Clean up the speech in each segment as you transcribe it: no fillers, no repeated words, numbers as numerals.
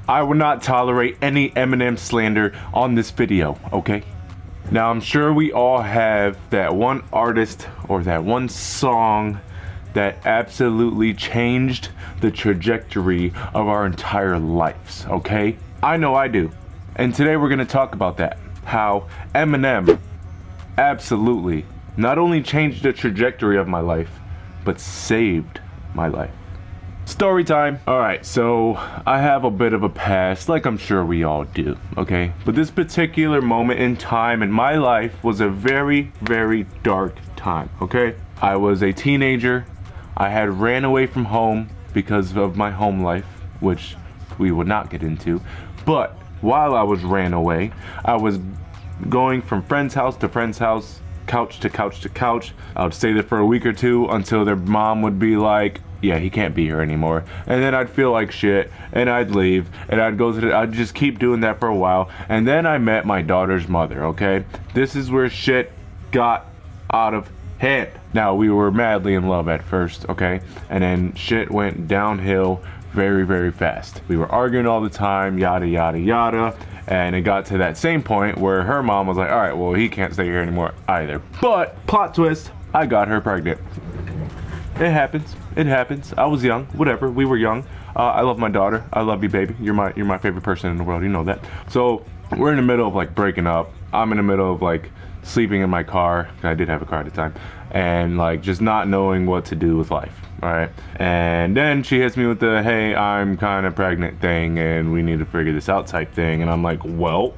I will not tolerate any Eminem slander on this video, okay? Now, I'm sure we all have that one artist or that one song that absolutely changed the trajectory of our entire lives, okay? I know I do. And today we're gonna talk about that. How Eminem absolutely not only changed the trajectory of my life, but saved my life. Story time. Alright, so I have a bit of a past, like I'm sure we all do, okay? But this particular moment in time in my life was a very, very dark time, okay? I was a teenager. I had ran away from home because of my home life, which we would not get into. But while I was ran away, I was going from friend's house to friend's house, couch to couch to couch. I would stay there for a week or two until their mom would be like, yeah, he can't be here anymore. And then I'd feel like shit and I'd leave and I'd just keep doing that for a while. And then I met my daughter's mother, okay? This is where shit got out of hand. Now, we were madly in love at first, okay? And then shit went downhill very, very fast. We were arguing all the time, yada, yada, yada. And it got to that same point where her mom was like, all right, well, he can't stay here anymore either. But, plot twist, I got her pregnant. It happens. It happens. I was young. Whatever. We were young. I love my daughter. I love you, baby. You're my favorite person in the world. You know that. So we're in the middle of like breaking up. I'm in the middle of like sleeping in my car. I did have a car at the time, and like just not knowing what to do with life. All right. And then she hits me with the, hey, I'm kind of pregnant thing, and we need to figure this out type thing. And I'm like, well,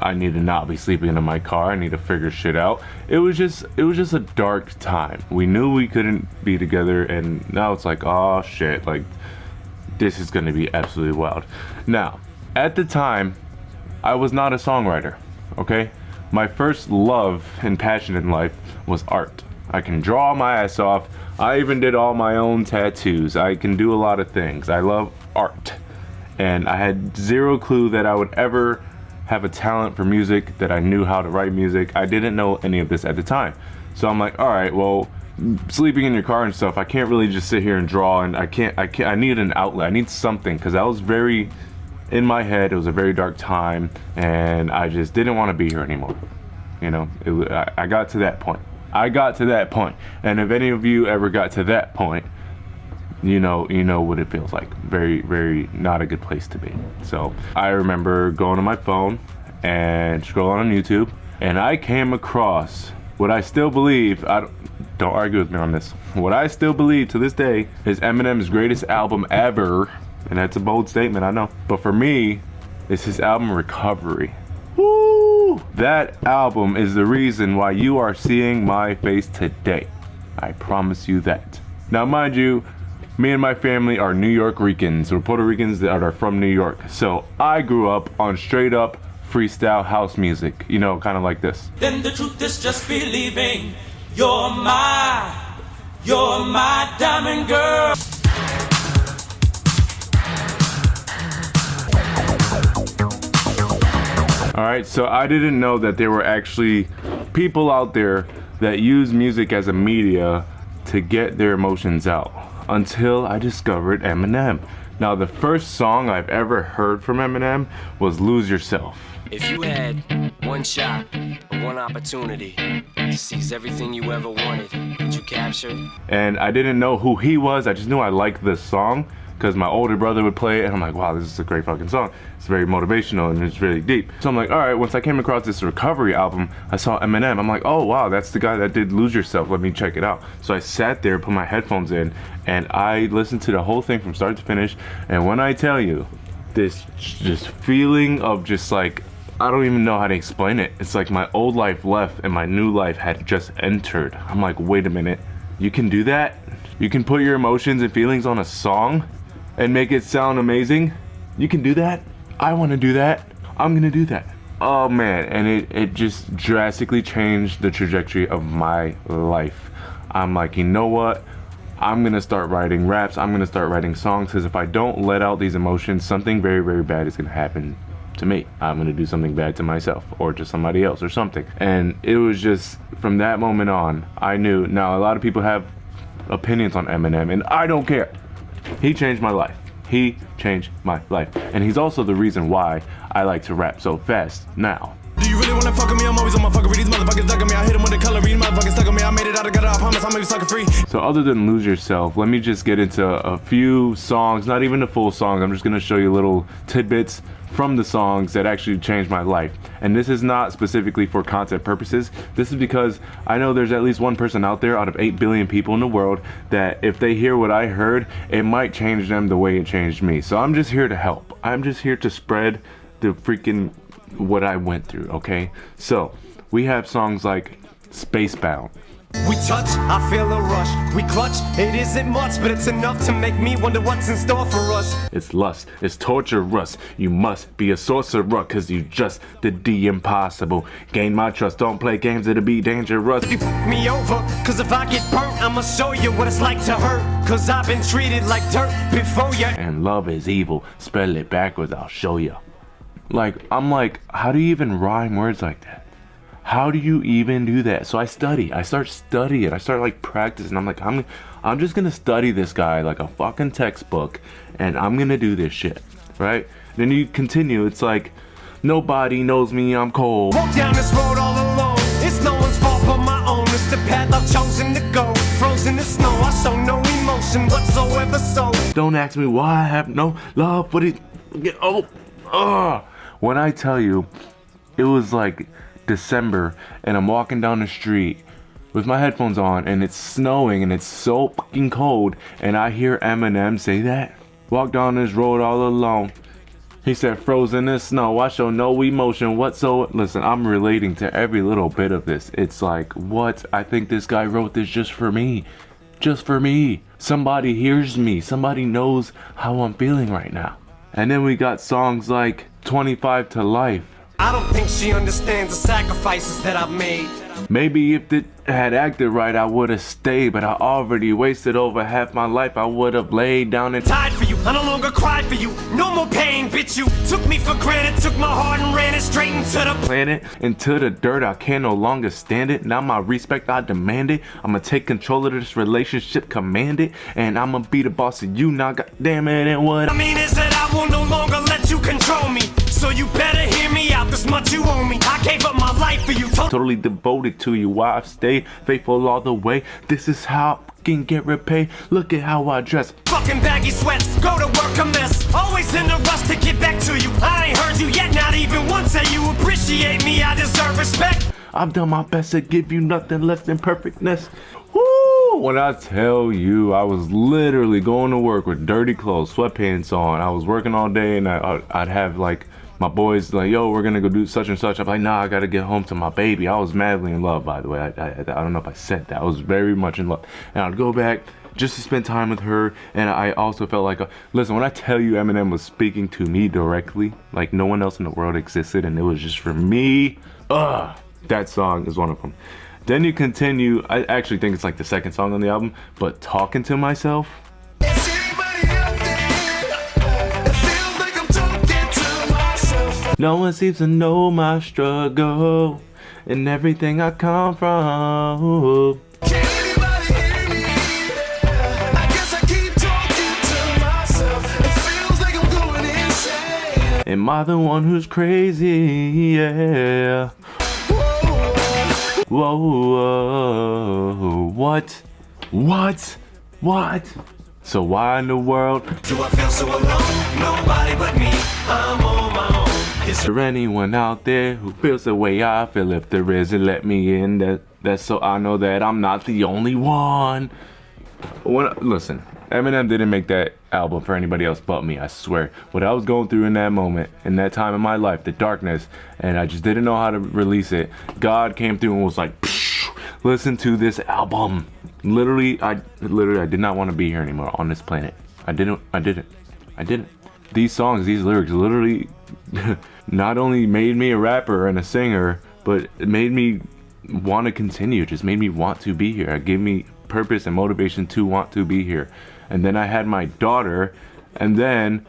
I need to not be sleeping in my car. I need to figure shit out. It was just a dark time. We knew we couldn't be together, and now it's like, oh shit, like this is gonna be absolutely wild. Now, at the time, I was not a songwriter, okay? My first love and passion in life was art. I can draw my ass off. I even did all my own tattoos. I can do a lot of things. I love art. And I had zero clue that I would ever have a talent for music, that I knew how to write music. I didn't know any of this at the time. So I'm like, all right, well, sleeping in your car and stuff, I can't really just sit here and draw, and I need an outlet. I need something, because I was very in my head. It was a very dark time, and I just didn't want to be here anymore. You know, I got to that point. I got to that point. And if any of you ever got to that point, you know what it feels like. Very, very not a good place to be. So I remember going on my phone and scrolling on YouTube, and I came across what I still believe, don't argue with me on this, what I still believe to this day is Eminem's greatest album ever. And that's a bold statement, I know. But for me, it's his album Recovery. Woo! That album is the reason why you are seeing my face today. I promise you that. Now, mind you, me and my family are New York Ricans, or Puerto Ricans that are from New York. So I grew up on straight up freestyle house music, you know, kind of like this. Then the truth is just believing you're my diamond girl. All right, so I didn't know that there were actually people out there that use music as a media to get their emotions out, until I discovered Eminem. Now, the first song I've ever heard from Eminem was Lose Yourself. If you had one shot, one opportunity to seize everything you ever wanted, would you capture it? And I didn't know who he was. I just knew I liked this song because my older brother would play it, and I'm like, wow, this is a great fucking song. It's very motivational and it's really deep. So I'm like, all right, once I came across this Recovery album, I saw Eminem. I'm like, oh wow, that's the guy that did Lose Yourself. Let me check it out. So I sat there, put my headphones in, and I listened to the whole thing from start to finish. And when I tell you, this feeling of just like, I don't even know how to explain it. It's like my old life left and my new life had just entered. I'm like, wait a minute, you can do that? You can put your emotions and feelings on a song and make it sound amazing? You can do that? I want to do that. I'm gonna do that. Oh man, and it just drastically changed the trajectory of my life. I'm like, you know what? I'm gonna start writing raps. I'm gonna start writing songs, because if I don't let out these emotions, something very, very bad is gonna happen to me. I'm gonna do something bad to myself or to somebody else or something. And it was just, from that moment on, I knew. Now, a lot of people have opinions on Eminem, and I don't care. He changed my life. He changed my life. And he's also the reason why I like to rap so fast now. Do you really wanna fuck with me? I'm always on my fuckery. These motherfuckers stuck on me. I hit them with the color. These motherfuckers stuck on me. I made it out of gutter. I promise I'm gonna be sucker free. So other than Lose Yourself, let me just get into a few songs, not even a full song. I'm just gonna show you little tidbits from the songs that actually changed my life. And this is not specifically for content purposes. This is because I know there's at least one person out there out of 8 billion people in the world that if they hear what I heard, it might change them the way it changed me. So I'm just here to help. I'm just here to spread the freaking what I went through, okay? So we have songs like Spacebound. We touch, I feel a rush. We clutch, it isn't much, but it's enough to make me wonder what's in store for us. It's lust, it's torturous. You must be a sorcerer, cause you just did the impossible. Gain my trust, don't play games, it'll be dangerous. You f me over, cause if I get burnt, I'ma show you what it's like to hurt. Cause I've been treated like dirt before you. And love is evil, spell it backwards, I'll show you. Like, I'm like, how do you even rhyme words like that? How do you even do that? So I study. I start studying. I start like practicing. I'm like, I'm just gonna study this guy like a fucking textbook, and I'm gonna do this shit, right? Then you continue. It's like, nobody knows me. I'm cold. Walk down this road all alone. It's no one's fault but my own. It's the path I've chosen to go. Frozen in snow. I show no emotion whatsoever. So don't ask me why I have no love for it. When I tell you, it was like December and I'm walking down the street with my headphones on and it's snowing and it's so fucking cold and I hear Eminem say that. Walk down this road all alone. He said, frozen in snow, I show no emotion whatsoever. Listen, I'm relating to every little bit of this. It's like, what? I think this guy wrote this just for me. Just for me. Somebody hears me. Somebody knows how I'm feeling right now. And then we got songs like 25 to Life. I don't think she understands the sacrifices that I've made. Maybe if it had acted right, I would have stayed, but I already wasted over half my life. I would have laid down and Died for you, I no longer cried for you. No more pain, bitch, you took me for granted. Took my heart and ran it straight into the planet, into the dirt. I can no longer stand it. Now my respect, I demand it. I'ma take control of this relationship, command it, and I'ma be the boss of you. Now, goddamn it, and what I mean is that I will no longer let you control me. So you better hear me out, this much you owe me. I gave up my life for you. Totally devoted to you. Why I've stayed faithful all the way. This is how I can get repaid. Look at how I dress. Fucking baggy sweats, go to work a mess. Always in a rush to get back to you. I ain't heard you yet, not even once. Say you appreciate me, I deserve respect. I've done my best to give you nothing less than perfectness. Woo! When I tell you, I was literally going to work with dirty clothes, sweatpants on. I was working all day and I'd have like my boys like, yo, we're gonna go do such and such. I'm like, nah, I gotta get home to my baby. I was madly in love, by the way. I don't know if I said that. I was very much in love. And I'd go back just to spend time with her. And I also felt like, listen, when I tell you Eminem was speaking to me directly, like no one else in the world existed and it was just for me, that song is one of them. Then you continue, I actually think it's like the second song on the album, but Talkin To Myself. No one seems to know my struggle and everything I come from. Can anybody hear me? I guess I keep talking to myself. It feels like I'm going insane. Am I the one who's crazy? Yeah. Whoa, whoa, what? So why in the world Do I feel so alone? Nobody but me, I'm on my own. is there anyone out there who feels the way I feel? If there is, let me in. That's so I know that I'm not the only one. Listen, Eminem didn't make that album for anybody else but me, I swear. What I was going through in that moment, in that time in my life, the darkness, and I just didn't know how to release it, God came through and was like, listen to this album. Literally, I did not want to be here anymore on this planet. I didn't. These songs, these lyrics literally not only made me a rapper and a singer, but it made me want to continue. Just made me want to be here. It gave me purpose and motivation to want to be here. And then I had my daughter, and then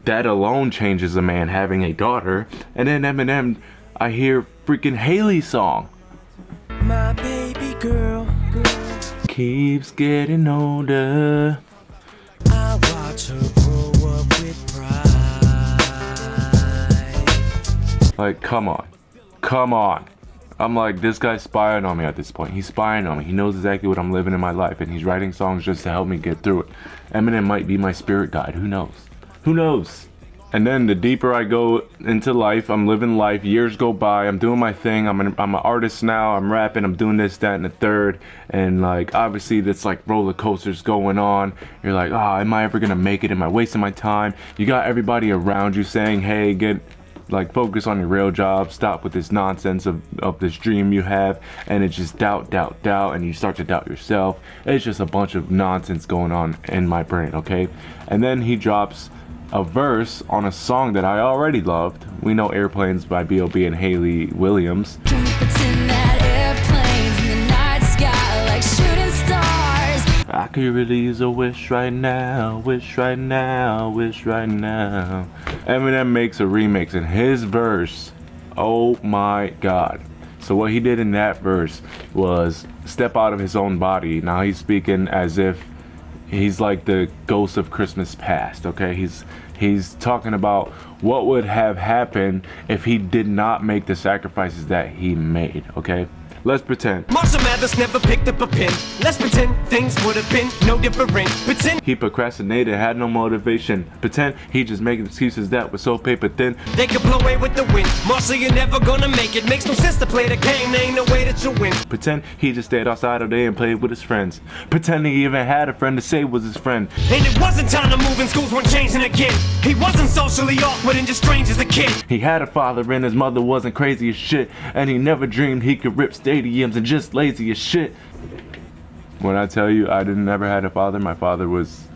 that alone changes a man having a daughter. And then Eminem, I hear freaking Haley's song. My baby girl Keeps getting older. I watch her grow Like, come on. Come on. I'm like, this guy's spying on me at this point. He's spying on me. He knows exactly what I'm living in my life, and he's writing songs just to help me get through it. Eminem might be my spirit guide. Who knows? Who knows? And then the deeper I go into life, I'm living life. Years go by. I'm doing my thing. I'm an artist now. I'm rapping. I'm doing this, that, and the third. And like, obviously, that's like roller coasters going on. You're like, ah, am I ever gonna make it? Am I wasting my time? You got everybody around you saying, hey, focus on your real job, stop with this nonsense of this dream you have, and it's just doubt, and you start to doubt yourself. It's just a bunch of nonsense going on in my brain, okay? And then he drops a verse on a song that I already loved. We know Airplanes by B.O.B. and Haley Williams. Can we pretend that airplanes in the night sky like shooting stars? I could really use a wish right now, wish right now, wish right now. Eminem makes a remix in his verse. Oh my God. So what he did in that verse was step out of his own body. Now he's speaking as if he's like the ghost of Christmas past, okay? He's talking about what would have happened if he did not make the sacrifices that he made, okay? Let's pretend. Marshall Mathers never picked up a pen. Let's pretend things would have been no different. Pretend He procrastinated, had no motivation. Pretend he just making excuses that were so paper thin. they could blow away with the wind. Marshall, you're never gonna make it. Makes no sense to play the game. There ain't no way that you'll win. Pretend he just stayed outside all day and played with his friends. Pretend he even had a friend to say was his friend. And it wasn't time to move and schools weren't changing again. He wasn't socially awkward and just strange as a kid. He had a father and his mother wasn't crazy as shit. And he never dreamed he could rip stadiums and just lazy as shit. When I tell you I never had a father, my father was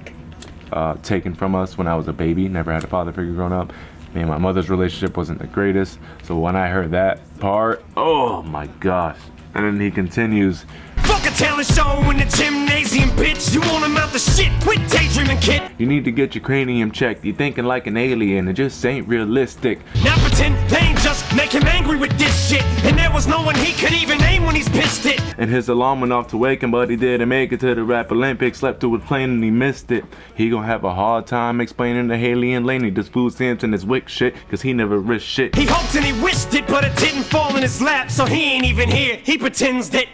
taken from us when I was a baby. Never had a father figure growing up. Me and my mother's relationship wasn't the greatest. So when I heard that part, oh my gosh. And then he continues, Fuck a talent show in the gymnasium, bitch. You won't amount to shit. Quit daydreaming, kid. you need to get your cranium checked. You thinking like an alien. It just ain't realistic. Now pretend they ain't just make him angry with this shit. And there was no one he could even name when he's pissed it. And his alarm went off to wake him, but he didn't make it to the rap Olympics. Slept through his plane and he missed it. He gonna have a hard time explaining to Haley and Laney this food stamps and his wick shit, cause he never risked shit. He hoped and he wished it, but it didn't fall in his lap. So he ain't even here. He pretends that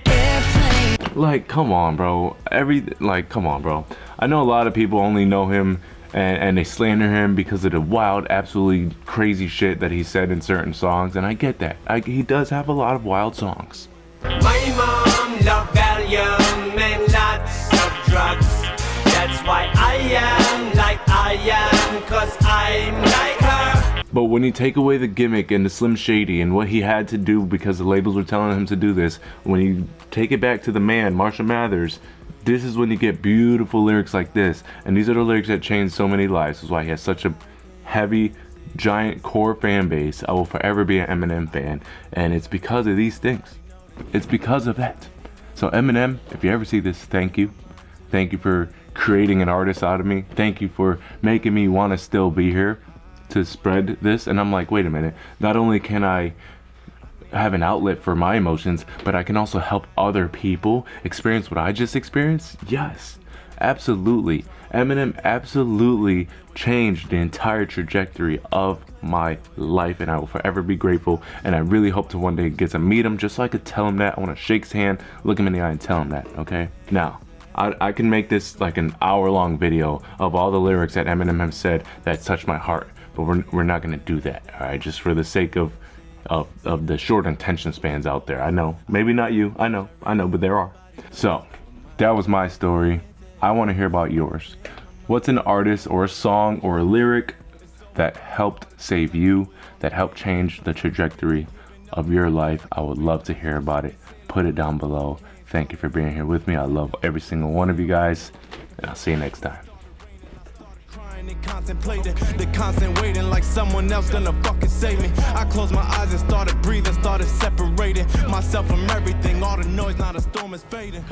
Like, come on, bro. Come on, bro. I know a lot of people only know him and they slander him because of the wild, absolutely crazy shit that he said in certain songs, and I get that. He does have a lot of wild songs. my mom loved Valium and lots of drugs. That's why I am like I am, cause I'm like her. But when you take away the gimmick and the Slim Shady and what he had to do because the labels were telling him to do this, when you take it back to the man, Marshall Mathers, this is when you get beautiful lyrics like this. And these are the lyrics that changed so many lives. That's why he has such a heavy, giant core fan base. I will forever be an Eminem fan. And it's because of these things. It's because of that. So Eminem, if you ever see this, thank you. Thank you for creating an artist out of me. Thank you for making me want to still be here to spread this. And I'm like, wait a minute, not only can I have an outlet for my emotions, but I can also help other people experience what I just experienced. Yes, absolutely. Eminem absolutely changed the entire trajectory of my life, and I will forever be grateful. And I really hope to one day get to meet him just so I could tell him that. I want to shake his hand, look him in the eye, and tell him that. Okay, now I can make this like an hour-long video of all the lyrics that Eminem has said that touched my heart, but we're not gonna do that, all right? Just for the sake of the short attention spans out there. I know, maybe not you. I know, but there are. So that was my story. I want to hear about yours. What's an artist or a song or a lyric that helped save you, that helped change the trajectory of your life? I would love to hear about it. Put it down below. Thank you for being here with me. I love every single one of you guys, and I'll see you next time. And contemplated the constant waiting like someone else gonna fucking save me. I closed my eyes and started breathing, started separating myself from everything. All the noise, now the storm is fading.